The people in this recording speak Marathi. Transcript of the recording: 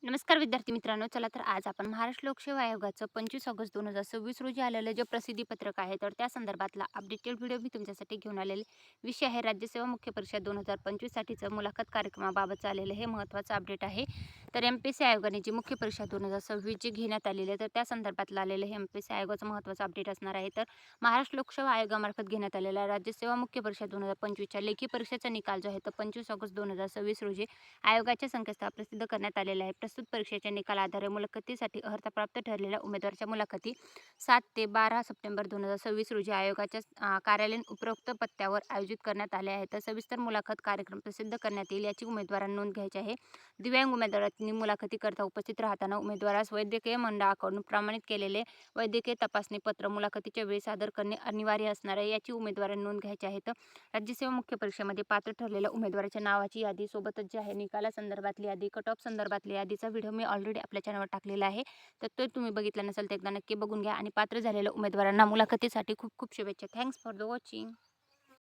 नमस्कार विद्यार्थी मित्रांनो. चला तर आज आपण महाराष्ट्र लोकसेवा आयोगाचं 25 ऑगस्ट 2026 रोजी आलेलं जे प्रसिद्धी पत्रक आहे तर त्या संदर्भातला अपडेटेड व्हिडिओ मी तुमच्यासाठी घेऊन आलेले. विषय आहे राज्यसेवा मुख्य परीक्षा 2025 साठीचं मुलाखत कार्यक्रमाबाबतचं आलेलं हे महत्त्वाचं अपडेट आहे. तर एम-पी-एस-सी आयोगाने जी मुख्य परीक्षा 2026 जी घेण्यात आलेली आहे तर त्या संदर्भातलं आलेलं हे एम-पी-एस-सी आयोगाचं महत्त्वाचं अपडेट असणार आहे. तर महाराष्ट्र लोकसेवा आयोगामार्फत घेण्यात आलेला राज्यसेवा मुख्य परीक्षा 2025च्या लेखी परीक्षेचा निकाल जो आहे तो 25 ऑगस्ट 2026 रोजी आयोगाच्या संकेतस्थळावर प्रसिद्ध करण्यात आलेला आहे. प्रस्तुत परीक्षेच्या निकाल आधारे मुलाखतीसाठी अर्हता प्राप्त ठरलेल्या उमेदवाराच्या मुलाखती 7 ते 12 सप्टेंबर 2026 रोजी आयोगाच्या कार्यालयीन उपरोक्त पत्त्यावर आयोजित करण्यात आले आहेत. तर सविस्तर मुलाखत कार्यक्रम प्रसिद्ध करण्यात येईल याची उमेदवारांना नोंद घ्यायची आहे. दिव्यांग उमेदवारांनी मुलाखतीकरता उपस्थित राहताना उमेदवारास वैद्यकीय मंडळाकडून प्रमाणित केलेले वैद्यकीय तपासणी पत्र मुलाखतीच्या वेळी सादर करणे अनिवार्य असणार आहे याची उमेदवारांनी नोंद घ्यायची आहे. तर राज्यसेवा मुख्य परीक्षेमध्ये पात्र ठरलेल्या उमेदवाराच्या नावाची यादी सोबतच जे आहे निकालासंदर्भातली यादी, कट ऑफ संदर्भातली यादीचा व्हिडिओ मी ऑलरेडी आपल्या चॅनलवर टाकलेला आहे. तर तो तुम्ही बघितला नसेल तर एकदा नक्की बघून घ्या आणि पात्र झालेल्या उमेदवारांना मुलाखतीसाठी खूप खूप शुभेच्छा. Thanks for the watching.